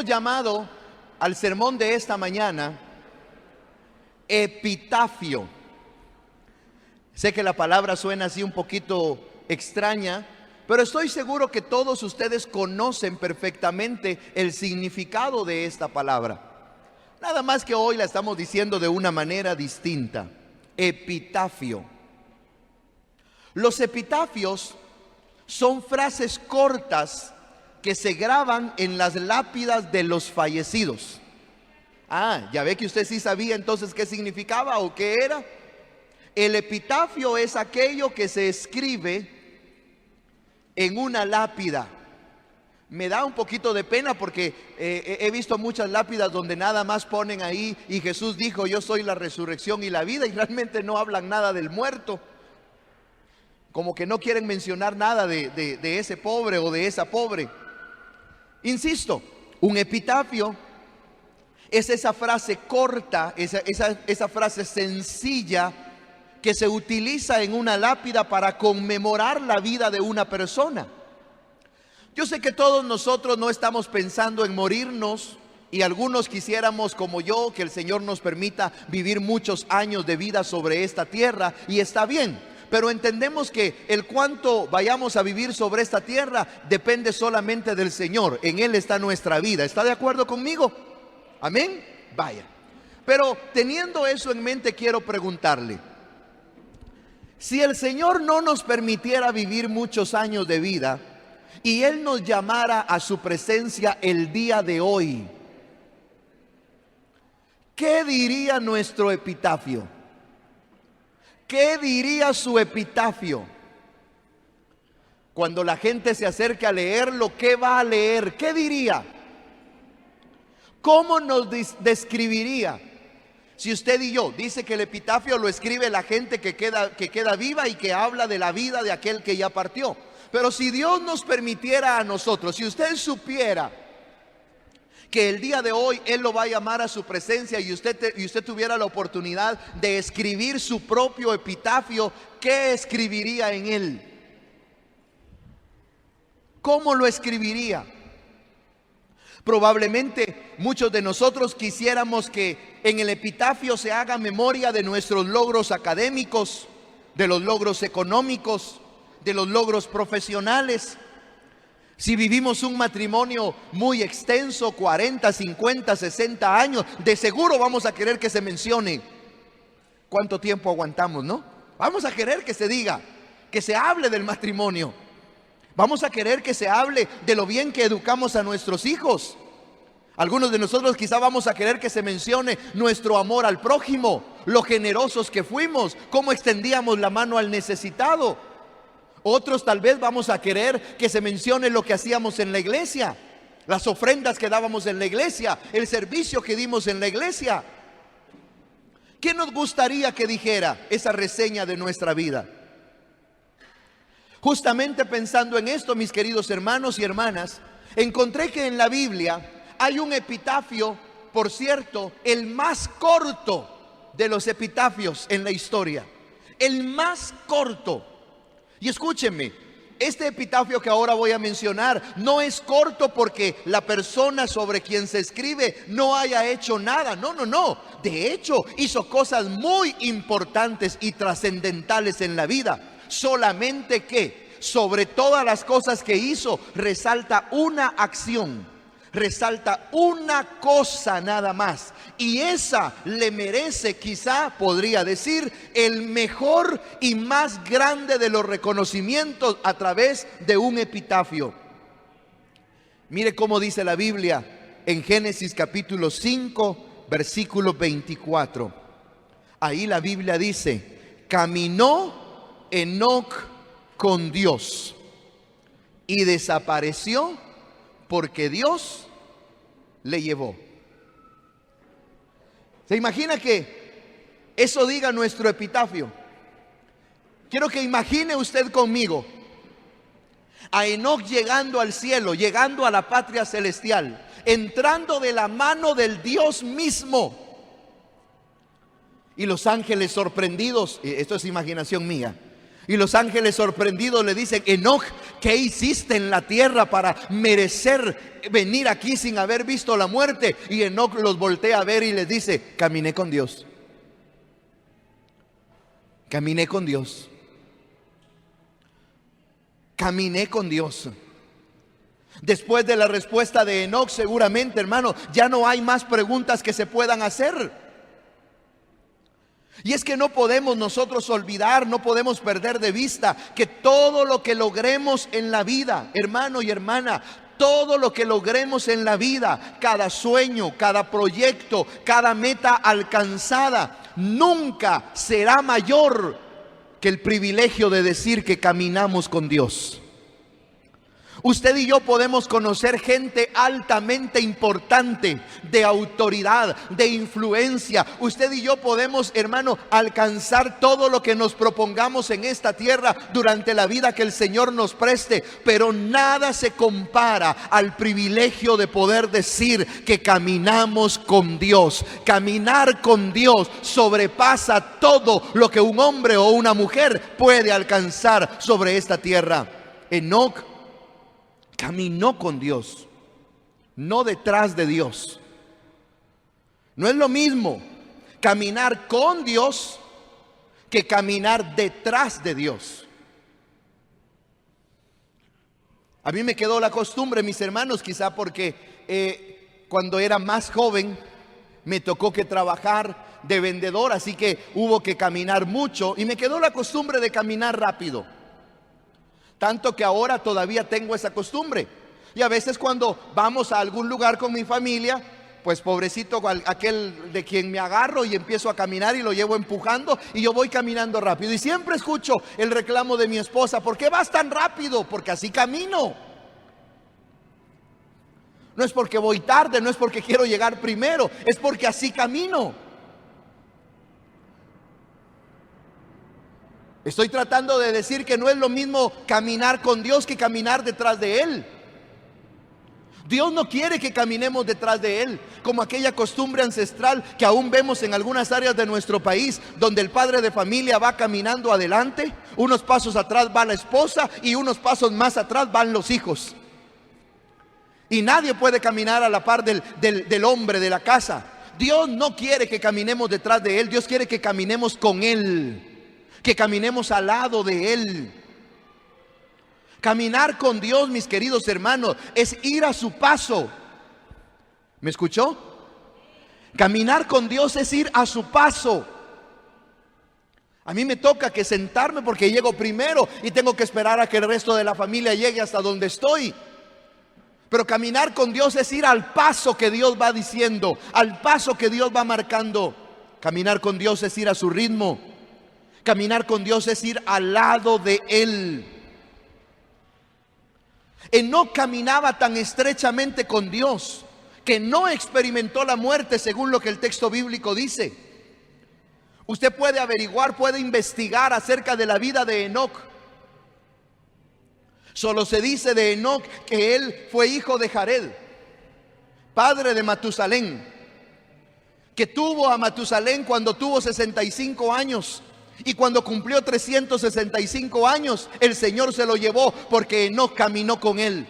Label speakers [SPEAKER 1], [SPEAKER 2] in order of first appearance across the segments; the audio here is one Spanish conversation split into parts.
[SPEAKER 1] Hemos llamado al sermón de esta mañana epitafio. Sé que la palabra suena así un poquito extraña, pero estoy seguro que todos ustedes conocen perfectamente el significado de esta palabra. Nada más que hoy la estamos diciendo de una manera distinta. Epitafio. Los epitafios son frases cortas que se graban en las lápidas de los fallecidos. Ya ve que usted sí sabía entonces qué significaba o qué era. El epitafio es aquello que se escribe en una lápida. Me da un poquito de pena porque he visto muchas lápidas donde nada más ponen ahí: y Jesús dijo, yo soy la resurrección y la vida, y realmente no hablan nada del muerto. Como que no quieren mencionar nada de ese pobre o de esa pobre. Insisto, un epitafio es esa frase corta, esa frase sencilla que se utiliza en una lápida para conmemorar la vida de una persona. Yo sé que todos nosotros no estamos pensando en morirnos, y algunos quisiéramos, como yo, que el Señor nos permita vivir muchos años de vida sobre esta tierra, y está bien. Pero entendemos que el cuánto vayamos a vivir sobre esta tierra depende solamente del Señor. En Él está nuestra vida. ¿Está de acuerdo conmigo? Amén. Vaya. Pero teniendo eso en mente, quiero preguntarle: si el Señor no nos permitiera vivir muchos años de vida y Él nos llamara a su presencia el día de hoy, ¿qué diría nuestro epitafio? ¿Qué diría su epitafio? Cuando la gente se acerque a leerlo, ¿qué va a leer? ¿Qué diría? ¿Cómo nos describiría? Si usted y yo, dice que el epitafio lo escribe la gente que queda viva y que habla de la vida de aquel que ya partió. Pero si Dios nos permitiera a nosotros, si usted supiera que el día de hoy Él lo va a llamar a su presencia y usted tuviera la oportunidad de escribir su propio epitafio, ¿qué escribiría en él? ¿Cómo lo escribiría? Probablemente muchos de nosotros quisiéramos que en el epitafio se haga memoria de nuestros logros académicos, de los logros económicos, de los logros profesionales. Si vivimos un matrimonio muy extenso, 40, 50, 60 años, de seguro vamos a querer que se mencione cuánto tiempo aguantamos, ¿no? Vamos a querer que se diga, que se hable del matrimonio. Vamos a querer que se hable de lo bien que educamos a nuestros hijos. Algunos de nosotros quizá vamos a querer que se mencione nuestro amor al prójimo, lo generosos que fuimos, cómo extendíamos la mano al necesitado. Otros tal vez vamos a querer que se mencione lo que hacíamos en la iglesia, las ofrendas que dábamos en la iglesia, el servicio que dimos en la iglesia. ¿Qué nos gustaría que dijera esa reseña de nuestra vida? Justamente pensando en esto, mis queridos hermanos y hermanas, encontré que en la Biblia hay un epitafio, por cierto, el más corto de los epitafios en la historia. El más corto. Y escúchenme, este epitafio que ahora voy a mencionar no es corto porque la persona sobre quien se escribe no haya hecho nada. No. De hecho, hizo cosas muy importantes y trascendentales en la vida. Solamente que sobre todas las cosas que hizo resalta una acción, resalta una cosa nada más, y esa le merece, quizá podría decir, el mejor y más grande de los reconocimientos a través de un epitafio. Mire cómo dice la Biblia en Génesis capítulo 5 versículo 24. Ahí la Biblia dice: caminó Enoc con Dios y desapareció porque Dios le llevó. ¿Se imagina que eso diga nuestro epitafio? Quiero que imagine usted conmigo a Enoc llegando al cielo, llegando a la patria celestial, entrando de la mano del Dios mismo. Y los ángeles sorprendidos, esto es imaginación mía, Y los ángeles sorprendidos le dicen: Enoc, ¿qué hiciste en la tierra para merecer venir aquí sin haber visto la muerte? Y Enoc los voltea a ver y les dice: caminé con Dios. Caminé con Dios. Caminé con Dios. Después de la respuesta de Enoc, seguramente, hermano, ya no hay más preguntas que se puedan hacer. Y es que no podemos nosotros olvidar, no podemos perder de vista que todo lo que logremos en la vida, hermano y hermana, todo lo que logremos en la vida, cada sueño, cada proyecto, cada meta alcanzada, nunca será mayor que el privilegio de decir que caminamos con Dios. Usted y yo podemos conocer gente altamente importante, de autoridad, de influencia. Usted y yo podemos, hermano, alcanzar todo lo que nos propongamos en esta tierra durante la vida que el Señor nos preste. Pero nada se compara al privilegio de poder decir que caminamos con Dios. Caminar con Dios sobrepasa todo lo que un hombre o una mujer puede alcanzar sobre esta tierra. Enoc caminó con Dios, no detrás de Dios. No es lo mismo caminar con Dios que caminar detrás de Dios. A mí me quedó la costumbre, mis hermanos, quizá porque cuando era más joven me tocó que trabajar de vendedor, así que hubo que caminar mucho y me quedó la costumbre de caminar rápido. Tanto que ahora todavía tengo esa costumbre. Y a veces cuando vamos a algún lugar con mi familia, pues pobrecito aquel de quien me agarro y empiezo a caminar y lo llevo empujando y yo voy caminando rápido. Y siempre escucho el reclamo de mi esposa: ¿por qué vas tan rápido? Porque así camino. No es porque voy tarde, no es porque quiero llegar primero, es porque así camino. Estoy tratando de decir que no es lo mismo caminar con Dios que caminar detrás de Él. Dios no quiere que caminemos detrás de Él, como aquella costumbre ancestral que aún vemos en algunas áreas de nuestro país, donde el padre de familia va caminando adelante, unos pasos atrás va la esposa y unos pasos más atrás van los hijos. Y nadie puede caminar a la par del hombre de la casa. Dios no quiere que caminemos detrás de Él, Dios quiere que caminemos con Él, que caminemos al lado de Él. Caminar con Dios, mis queridos hermanos, es ir a su paso. ¿Me escuchó? Caminar con Dios es ir a su paso. A mí me toca que sentarme porque llego primero y tengo que esperar a que el resto de la familia llegue hasta donde estoy. Pero caminar con Dios es ir al paso que Dios va diciendo, al paso que Dios va marcando. Caminar con Dios es ir a su ritmo. Caminar con Dios es ir al lado de Él. Enoc caminaba tan estrechamente con Dios que no experimentó la muerte, según lo que el texto bíblico dice. Usted puede averiguar, puede investigar acerca de la vida de Enoc. Solo se dice de Enoc que él fue hijo de Jared, padre de Matusalén, que tuvo a Matusalén cuando tuvo 65 años. Y cuando cumplió 365 años, el Señor se lo llevó porque Enoc caminó con él.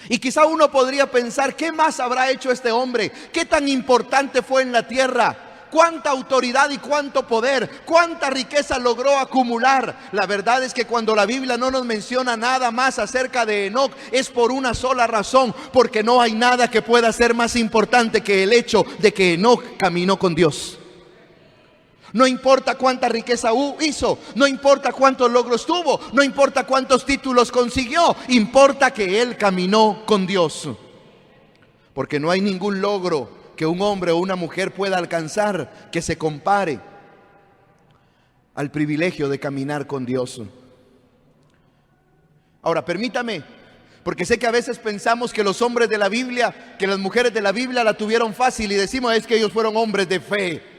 [SPEAKER 1] Y quizá uno podría pensar: ¿qué más habrá hecho este hombre? ¿Qué tan importante fue en la tierra? ¿Cuánta autoridad y cuánto poder? ¿Cuánta riqueza logró acumular? La verdad es que cuando la Biblia no nos menciona nada más acerca de Enoc, es por una sola razón: porque no hay nada que pueda ser más importante que el hecho de que Enoc caminó con Dios. No importa cuánta riqueza hizo, no importa cuántos logros tuvo, no importa cuántos títulos consiguió, importa que él caminó con Dios. Porque no hay ningún logro que un hombre o una mujer pueda alcanzar que se compare al privilegio de caminar con Dios. Ahora, permítame, porque sé que a veces pensamos que los hombres de la Biblia, que las mujeres de la Biblia la tuvieron fácil y decimos: es que ellos fueron hombres de fe.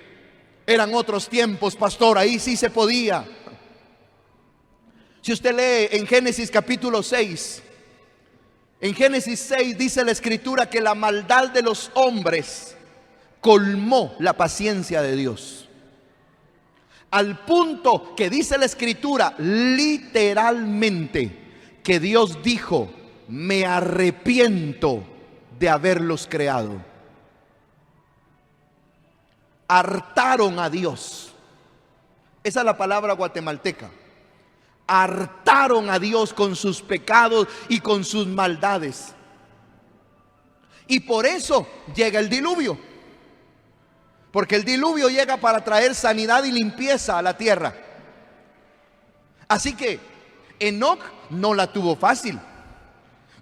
[SPEAKER 1] Eran otros tiempos, pastor, ahí sí se podía. Si usted lee en Génesis capítulo 6, en Génesis 6 dice la escritura que la maldad de los hombres colmó la paciencia de Dios. al punto que dice la Escritura literalmente que Dios dijo: me arrepiento de haberlos creado. Hartaron a Dios. Esa es la palabra guatemalteca. Hartaron a Dios con sus pecados y con sus maldades. Y por eso llega el diluvio. Porque el diluvio llega para traer sanidad y limpieza a la tierra. Así que Enoc no la tuvo fácil.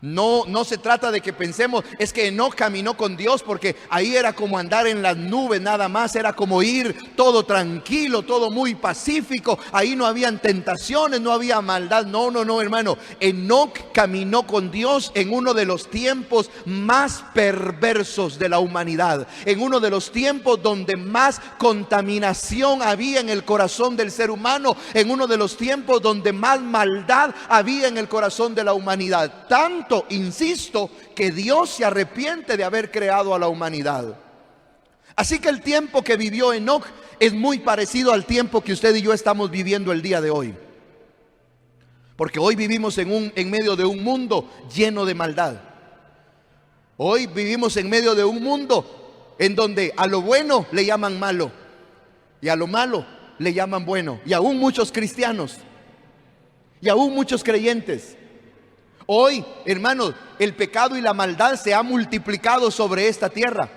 [SPEAKER 1] No se trata de que pensemos, es que Enoc caminó con Dios porque ahí era como andar en las nubes nada más, era como ir todo tranquilo, todo muy pacífico, ahí no habían tentaciones, no había maldad. No, hermano. Enoc caminó con Dios en uno de los tiempos más perversos de la humanidad, en uno de los tiempos donde más contaminación había en el corazón del ser humano, en uno de los tiempos donde más maldad había en el corazón de la humanidad. Tanto, insisto, que Dios se arrepiente de haber creado a la humanidad. Así que el tiempo que vivió Enoc es muy parecido al tiempo que usted y yo estamos viviendo el día de hoy. Porque hoy vivimos en medio de un mundo lleno de maldad. Hoy vivimos en medio de un mundo en donde a lo bueno le llaman malo y a lo malo le llaman bueno. Y aún muchos cristianos y aún muchos creyentes. Hoy, hermanos, el pecado y la maldad se ha multiplicado sobre esta tierra.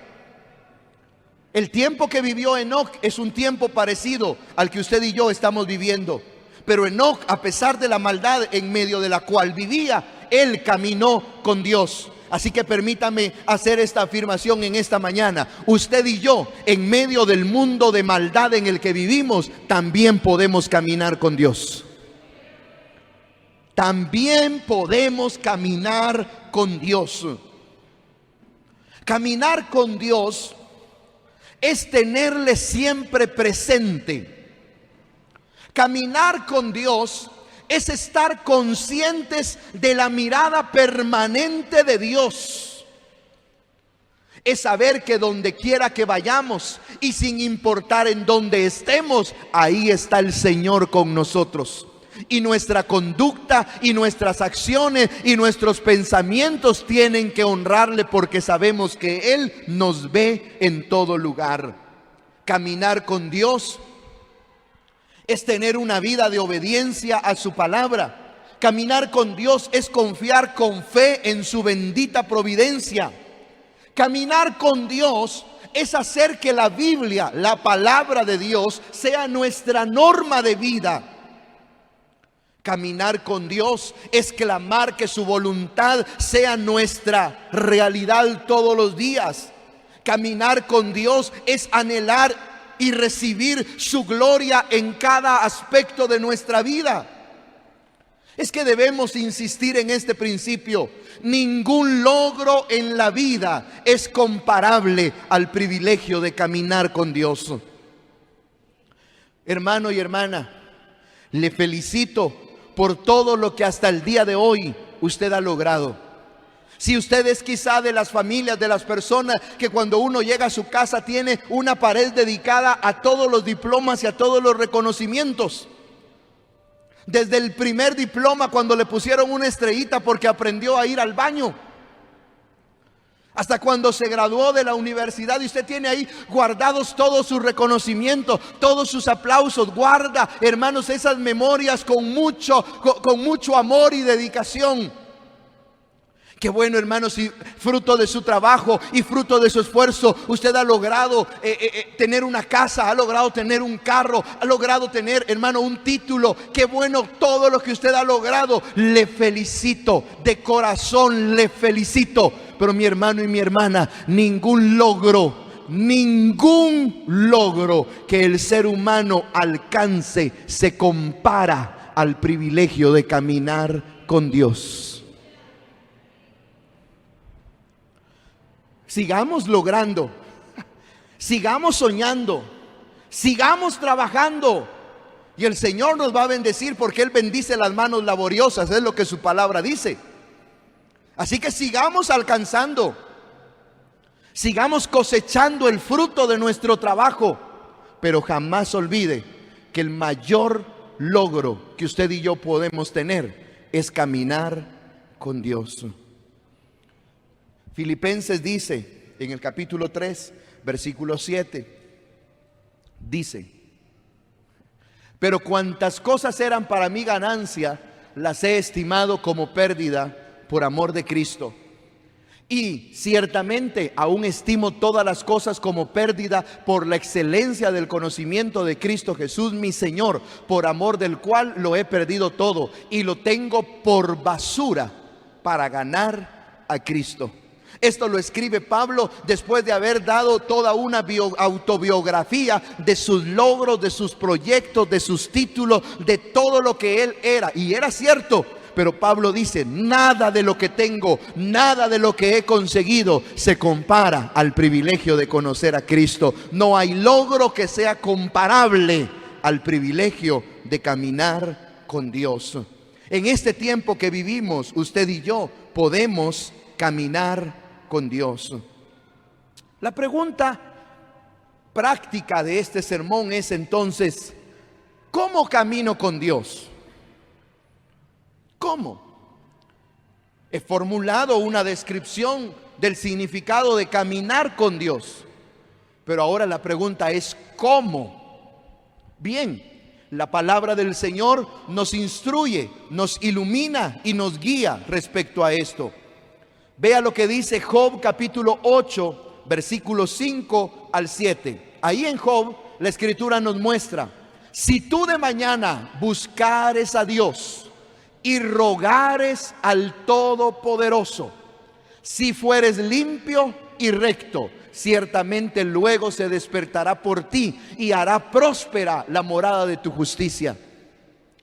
[SPEAKER 1] El tiempo que vivió Enoc es un tiempo parecido al que usted y yo estamos viviendo. Pero Enoc, a pesar de la maldad en medio de la cual vivía, él caminó con Dios. Así que permítame hacer esta afirmación en esta mañana. Usted y yo, en medio del mundo de maldad en el que vivimos, también podemos caminar con Dios. También podemos caminar con Dios. Caminar con Dios es tenerle siempre presente. Caminar con Dios es estar conscientes de la mirada permanente de Dios. Es saber que donde quiera que vayamos y sin importar en dónde estemos, ahí está el Señor con nosotros. Y nuestra conducta y nuestras acciones y nuestros pensamientos tienen que honrarle, porque sabemos que Él nos ve en todo lugar. Caminar con Dios es tener una vida de obediencia a su palabra. Caminar con Dios es confiar con fe en su bendita providencia. Caminar con Dios es hacer que la Biblia, la palabra de Dios, sea nuestra norma de vida. Caminar con Dios es clamar que su voluntad sea nuestra realidad todos los días. Caminar con Dios es anhelar y recibir su gloria en cada aspecto de nuestra vida. Es que debemos insistir en este principio. Ningún logro en la vida es comparable al privilegio de caminar con Dios. Hermano y hermana, le felicito por todo lo que hasta el día de hoy usted ha logrado. Si usted es quizá de las familias, de las personas que cuando uno llega a su casa tiene una pared dedicada a todos los diplomas y a todos los reconocimientos. Desde el primer diploma, cuando le pusieron una estrellita porque aprendió a ir al baño, hasta cuando se graduó de la universidad, y usted tiene ahí guardados todos sus reconocimientos, todos sus aplausos. Guarda, hermanos, esas memorias con mucho amor y dedicación. Qué bueno, hermanos, y fruto de su trabajo y fruto de su esfuerzo, usted ha logrado tener una casa, ha logrado tener un carro, ha logrado tener, hermano, un título. Qué bueno todo lo que usted ha logrado. Le felicito, de corazón le felicito. Pero mi hermano y mi hermana, ningún logro que el ser humano alcance se compara al privilegio de caminar con Dios. Sigamos logrando, sigamos soñando, sigamos trabajando, y el Señor nos va a bendecir, porque Él bendice las manos laboriosas, es lo que su palabra dice. Así que sigamos alcanzando, sigamos cosechando el fruto de nuestro trabajo, pero jamás olvide que el mayor logro que usted y yo podemos tener es caminar con Dios. Filipenses dice en el capítulo 3, versículo 7, dice: pero cuantas cosas eran para mí ganancia, las he estimado como pérdida por amor de Cristo. Y ciertamente aún estimo todas las cosas como pérdida por la excelencia del conocimiento de Cristo Jesús, mi Señor, por amor del cual lo he perdido todo y lo tengo por basura para ganar a Cristo. Esto lo escribe Pablo después de haber dado toda una autobiografía de sus logros, de sus proyectos, de sus títulos, de todo lo que él era. Y era cierto, pero Pablo dice: nada de lo que tengo, nada de lo que he conseguido se compara al privilegio de conocer a Cristo. No hay logro que sea comparable al privilegio de caminar con Dios. En este tiempo que vivimos, usted y yo podemos caminar con Dios. La pregunta práctica de este sermón es entonces: ¿cómo camino con Dios? ¿Cómo? He formulado una descripción del significado de caminar con Dios, pero ahora la pregunta es ¿cómo? Bien, la palabra del Señor nos instruye, nos ilumina y nos guía respecto a esto. Vea lo que dice Job capítulo 8, versículos 5 al 7. Ahí en Job la escritura nos muestra: si tú de mañana buscares a Dios y rogares al Todopoderoso, si fueres limpio y recto, ciertamente luego se despertará por ti y hará próspera la morada de tu justicia.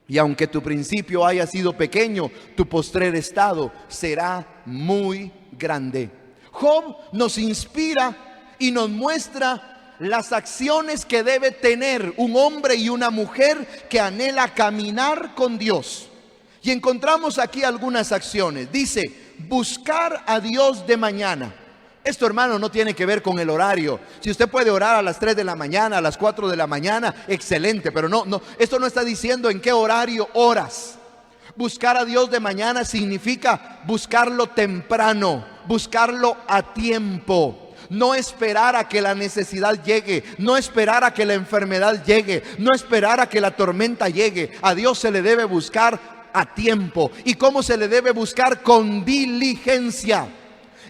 [SPEAKER 1] Y aunque tu principio haya sido pequeño, tu postrer estado será muy grande. Job nos inspira y nos muestra las acciones que debe tener un hombre y una mujer que anhela caminar con Dios. Y encontramos aquí algunas acciones. Dice: buscar a Dios de mañana. Esto, hermano, no tiene que ver con el horario. Si usted puede orar a las 3 de la mañana, a las 4 de la mañana, excelente. Pero esto no está diciendo en qué horario oras. Buscar a Dios de mañana significa buscarlo temprano, buscarlo a tiempo. No esperar a que la necesidad llegue, no esperar a que la enfermedad llegue, no esperar a que la tormenta llegue. A Dios se le debe buscar a tiempo. ¿Y cómo se le debe buscar? Con diligencia.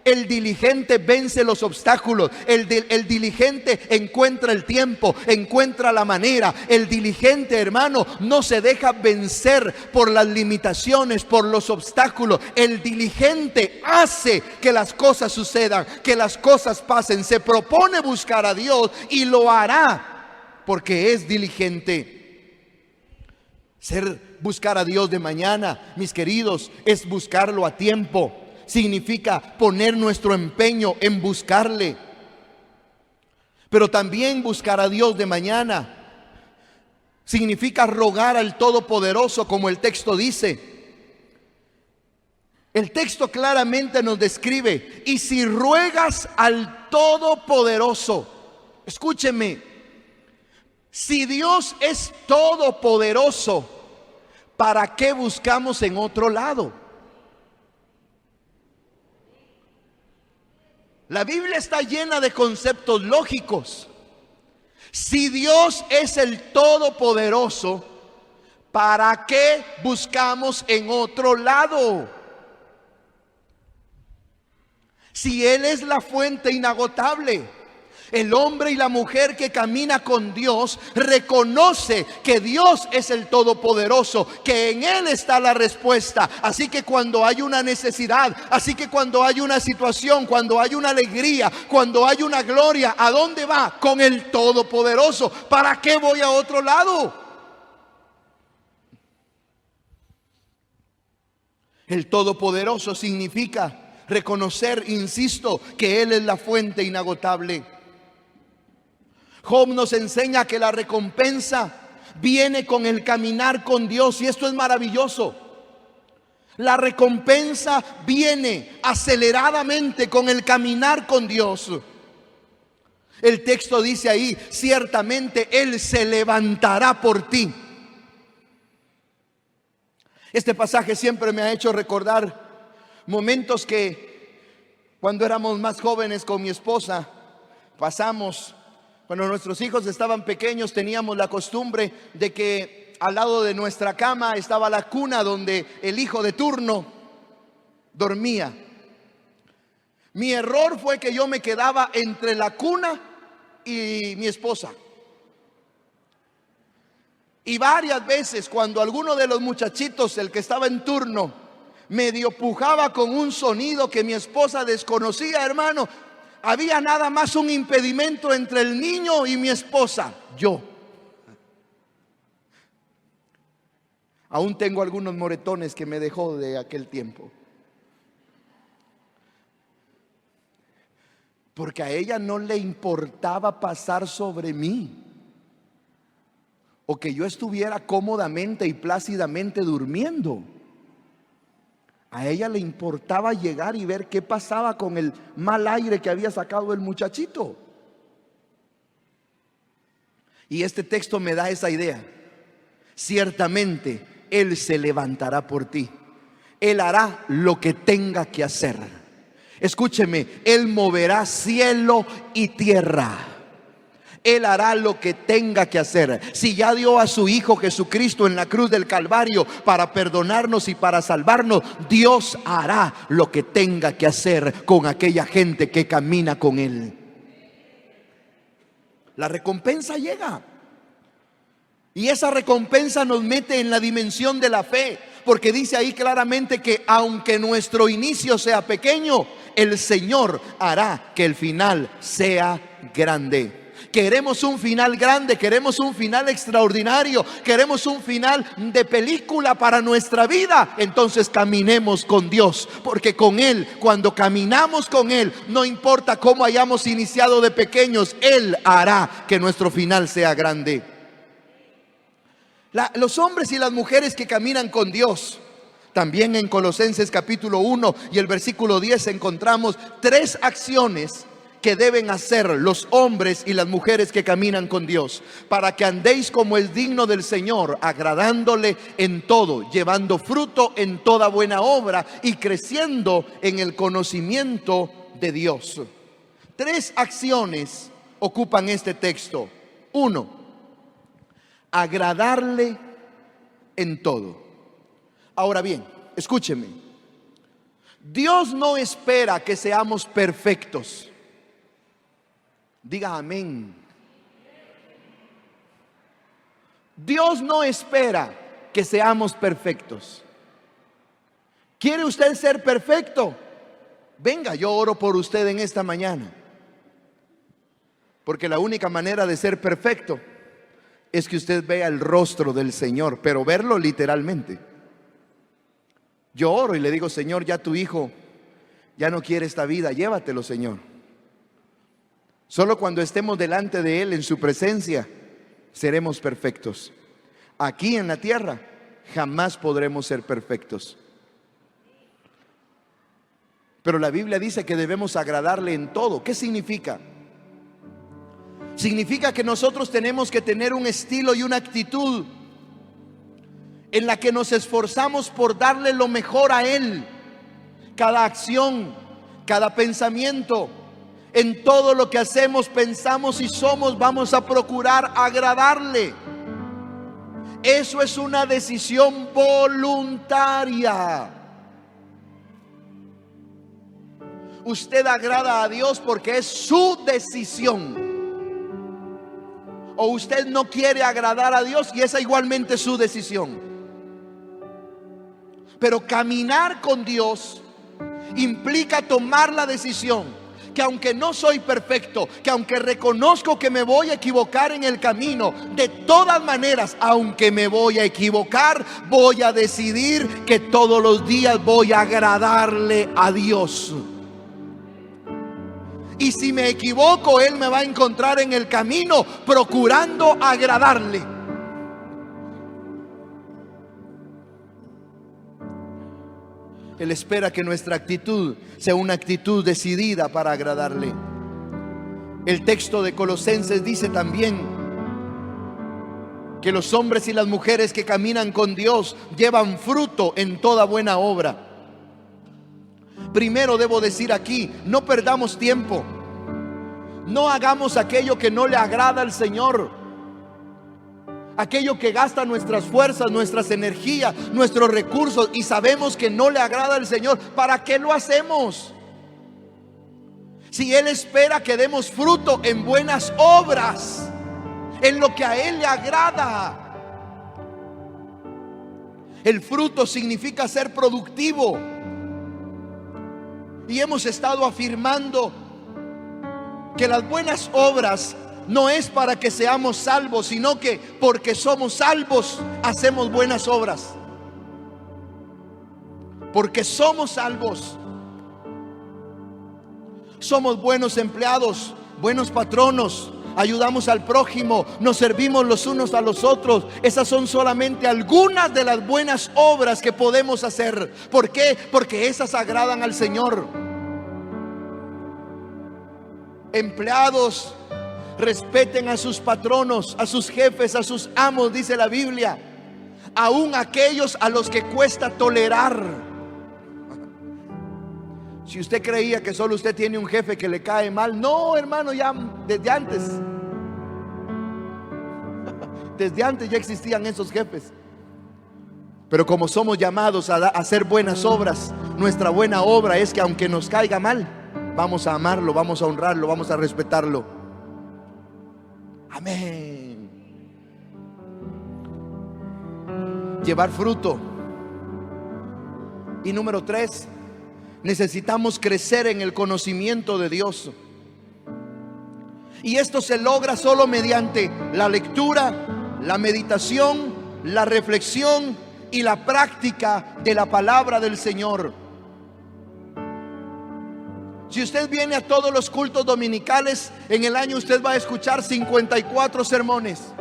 [SPEAKER 1] El diligente vence los obstáculos. El diligente encuentra el tiempo, encuentra la manera. El diligente, hermano, no se deja vencer por las limitaciones, por los obstáculos. El diligente hace que las cosas sucedan, que las cosas pasen. Se propone buscar a Dios y lo hará porque es diligente. Buscar a Dios de mañana, mis queridos, es buscarlo a tiempo. Significa poner nuestro empeño en buscarle. Pero también buscar a Dios de mañana significa rogar al Todopoderoso, como el texto dice. El texto claramente nos describe: y si ruegas al Todopoderoso, escúcheme, si Dios es todopoderoso, ¿para qué buscamos en otro lado? La Biblia está llena de conceptos lógicos. Si Dios es el Todopoderoso, ¿para qué buscamos en otro lado? Si Él es la fuente inagotable, el hombre y la mujer que camina con Dios reconoce que Dios es el Todopoderoso, que en Él está la respuesta. Así que cuando hay una necesidad, así que cuando hay una situación, cuando hay una alegría, cuando hay una gloria, ¿a dónde va? Con el Todopoderoso. ¿Para qué voy a otro lado? El Todopoderoso significa reconocer, insisto, que Él es la fuente inagotable. Job nos enseña que la recompensa viene con el caminar con Dios, y esto es maravilloso. La recompensa viene aceleradamente con el caminar con Dios. El texto dice ahí, ciertamente Él se levantará por ti. Este pasaje siempre me ha hecho recordar momentos que cuando éramos más jóvenes con mi esposa pasamos. Cuando nuestros hijos estaban pequeños teníamos la costumbre de que al lado de nuestra cama estaba la cuna donde el hijo de turno dormía. Mi error fue que yo me quedaba entre la cuna y mi esposa. Y varias veces cuando alguno de los muchachitos, el que estaba en turno, medio pujaba con un sonido que mi esposa desconocía, hermano, había nada más un impedimento entre el niño y mi esposa, yo. Aún tengo algunos moretones que me dejó de aquel tiempo. Porque a ella no le importaba pasar sobre mí, o que yo estuviera cómodamente y plácidamente durmiendo. A ella le importaba llegar y ver qué pasaba con el mal aire que había sacado el muchachito. Y este texto me da esa idea. Ciertamente Él se levantará por ti. Él hará lo que tenga que hacer. Escúcheme, Él moverá cielo y tierra. Él hará lo que tenga que hacer. Si ya dio a su Hijo Jesucristo en la cruz del Calvario para perdonarnos y para salvarnos, Dios hará lo que tenga que hacer con aquella gente que camina con Él. La recompensa llega. Y esa recompensa nos mete en la dimensión de la fe, porque dice ahí claramente que aunque nuestro inicio sea pequeño, el Señor hará que el final sea grande. Queremos un final grande, queremos un final extraordinario, queremos un final de película para nuestra vida. Entonces caminemos con Dios, porque con Él, cuando caminamos con Él, no importa cómo hayamos iniciado de pequeños, Él hará que nuestro final sea grande. Los hombres y las mujeres que caminan con Dios, también en Colosenses capítulo 1 y el versículo 10 encontramos 3 acciones que deben hacer los hombres y las mujeres que caminan con Dios, para que andéis como es digno del Señor, agradándole en todo, llevando fruto en toda buena obra y creciendo en el conocimiento de Dios. 3 acciones ocupan este texto. 1, agradarle en todo. Ahora bien, escúcheme. Dios no espera que seamos perfectos. Diga amén. Dios no espera que seamos perfectos. ¿Quiere usted ser perfecto? Venga, yo oro por usted en esta mañana. Porque la única manera de ser perfecto es que usted vea el rostro del Señor, pero verlo literalmente. Yo oro y le digo: Señor, ya tu hijo ya no quiere esta vida, llévatelo, Señor. Solo cuando estemos delante de Él en su presencia seremos perfectos. Aquí en la tierra jamás podremos ser perfectos. Pero la Biblia dice que debemos agradarle en todo. ¿Qué significa? Significa que nosotros tenemos que tener un estilo y una actitud en la que nos esforzamos por darle lo mejor a Él. Cada acción, cada pensamiento, en todo lo que hacemos, pensamos y somos, vamos a procurar agradarle. Eso es una decisión voluntaria. Usted agrada a Dios porque es su decisión. O usted no quiere agradar a Dios y esa igualmente es su decisión. Pero caminar con Dios implica tomar la decisión que aunque no soy perfecto, que aunque reconozco que me voy a equivocar en el camino, de todas maneras, aunque me voy a equivocar, voy a decidir que todos los días voy a agradarle a Dios. Y si me equivoco, Él me va a encontrar en el camino procurando agradarle. Él espera que nuestra actitud sea una actitud decidida para agradarle. El texto de Colosenses dice también que los hombres y las mujeres que caminan con Dios llevan fruto en toda buena obra. Primero debo decir aquí, no perdamos tiempo. No hagamos aquello que no le agrada al Señor, aquello que gasta nuestras fuerzas, nuestras energías, nuestros recursos, y sabemos que no le agrada al Señor. ¿Para qué lo hacemos? Si Él espera que demos fruto en buenas obras, en lo que a Él le agrada. El fruto significa ser productivo. Y hemos estado afirmando que las buenas obras no es para que seamos salvos, sino que porque somos salvos hacemos buenas obras. Porque somos salvos, somos buenos empleados, buenos patronos, ayudamos al prójimo, nos servimos los unos a los otros. Esas son solamente algunas de las buenas obras que podemos hacer. ¿Por qué? Porque esas agradan al Señor. Empleados, respeten a sus patronos, a sus jefes, a sus amos, dice la Biblia, aún aquellos a los que cuesta tolerar. Si usted creía que solo usted tiene un jefe que le cae mal, no, hermano, ya desde antes. Desde antes ya existían esos jefes. Pero como somos llamados a hacer buenas obras, nuestra buena obra es que aunque nos caiga mal, vamos a amarlo, vamos a honrarlo, vamos a respetarlo. Amén. Llevar fruto. Y número 3, necesitamos crecer en el conocimiento de Dios. Y esto se logra solo mediante la lectura, la meditación, la reflexión y la práctica de la palabra del Señor. Si usted viene a todos los cultos dominicales, en el año usted va a escuchar 54 sermones.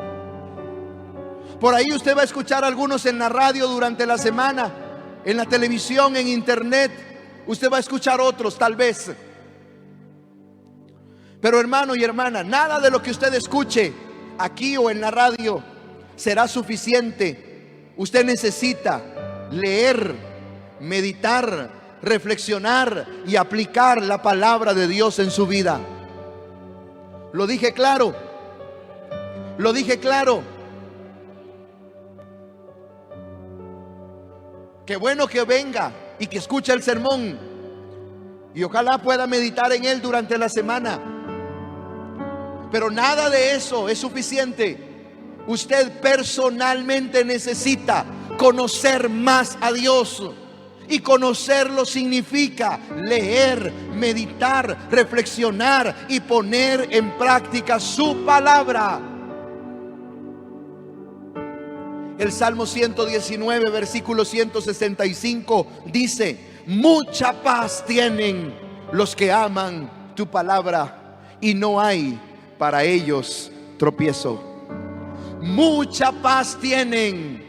[SPEAKER 1] Por ahí usted va a escuchar algunos en la radio durante la semana, en la televisión, en internet. Usted va a escuchar otros tal vez. Pero hermano y hermana, nada de lo que usted escuche aquí o en la radio será suficiente. Usted necesita leer, meditar, reflexionar y aplicar la palabra de Dios en su vida. Lo dije claro. Lo dije claro. Qué bueno que venga y que escuche el sermón, y ojalá pueda meditar en él durante la semana. Pero nada de eso es suficiente. Usted personalmente necesita conocer más a Dios. Y conocerlo significa leer, meditar, reflexionar y poner en práctica su palabra. El Salmo 119, versículo 165 dice: mucha paz tienen los que aman tu palabra, y no hay para ellos tropiezo. Mucha paz tienen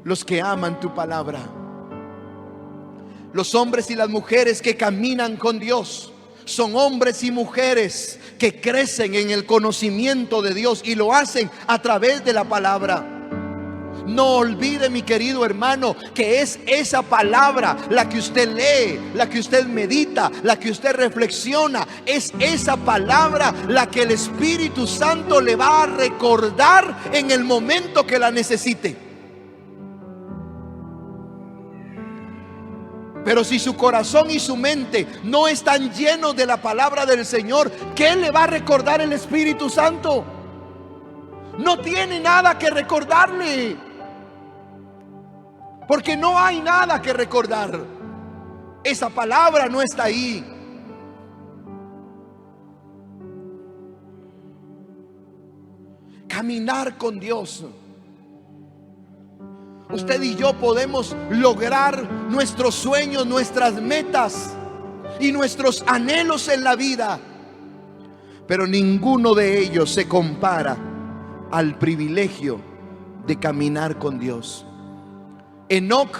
[SPEAKER 1] los que aman tu palabra. Los hombres y las mujeres que caminan con Dios son hombres y mujeres que crecen en el conocimiento de Dios, y lo hacen a través de la palabra. No olvide, mi querido hermano, que es esa palabra la que usted lee, la que usted medita, la que usted reflexiona. Es esa palabra la que el Espíritu Santo le va a recordar en el momento que la necesite. Pero si su corazón y su mente no están llenos de la palabra del Señor, ¿qué le va a recordar el Espíritu Santo? No tiene nada que recordarle, porque no hay nada que recordar. Esa palabra no está ahí. Caminar con Dios. Usted y yo podemos lograr nuestros sueños, nuestras metas y nuestros anhelos en la vida, pero ninguno de ellos se compara al privilegio de caminar con Dios. Enoc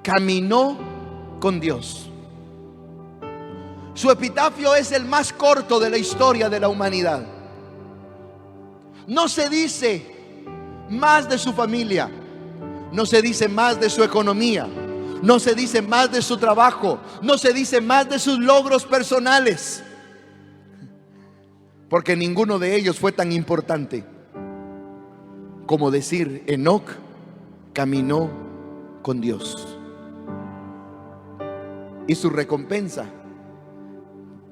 [SPEAKER 1] caminó con Dios. Su epitafio es el más corto de la historia de la humanidad. No se dice más de su familia, no se dice más de su economía, no se dice más de su trabajo, no se dice más de sus logros personales, porque ninguno de ellos fue tan importante como decir: Enoc caminó con Dios, y su recompensa,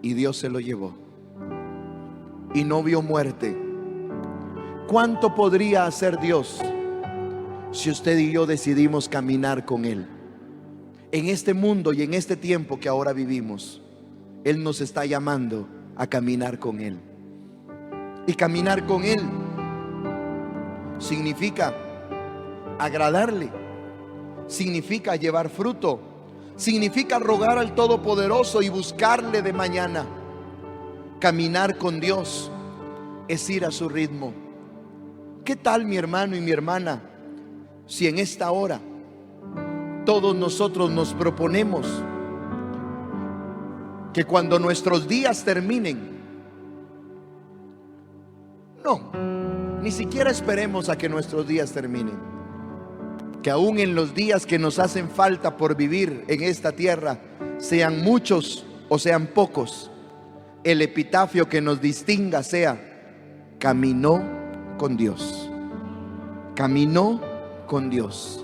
[SPEAKER 1] y Dios se lo llevó, y no vio muerte. ¿Cuánto podría hacer Dios si usted y yo decidimos caminar con Él? En este mundo y en este tiempo que ahora vivimos, Él nos está llamando a caminar con Él. Y caminar con Él significa agradarle, significa llevar fruto, significa rogar al Todopoderoso y buscarle de mañana. Caminar con Dios es ir a su ritmo. ¿Qué tal, mi hermano y mi hermana, si en esta hora todos nosotros nos proponemos que cuando nuestros días terminen, no, ni siquiera esperemos a que nuestros días terminen, que aún en los días que nos hacen falta por vivir en esta tierra, sean muchos o sean pocos, el epitafio que nos distinga sea: caminó con Dios, caminó con Dios.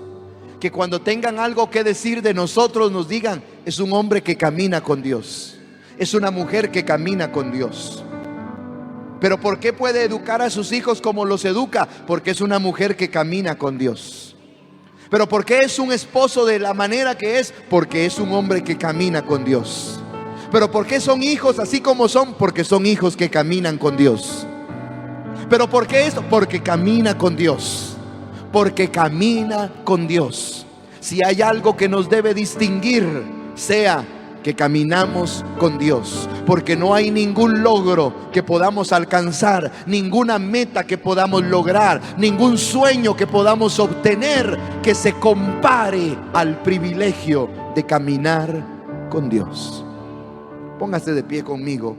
[SPEAKER 1] Que cuando tengan algo que decir de nosotros, nos digan: es un hombre que camina con Dios, es una mujer que camina con Dios. Pero ¿por qué puede educar a sus hijos como los educa? Porque es una mujer que camina con Dios. Pero ¿por qué es un esposo de la manera que es? Porque es un hombre que camina con Dios. Pero ¿por qué son hijos así como son? Porque son hijos que caminan con Dios. ¿Pero por qué esto? Porque camina con Dios. Porque camina con Dios. Si hay algo que nos debe distinguir, sea que caminamos con Dios. Porque no hay ningún logro que podamos alcanzar, ninguna meta que podamos lograr, ningún sueño que podamos obtener que se compare al privilegio de caminar con Dios. Póngase de pie conmigo.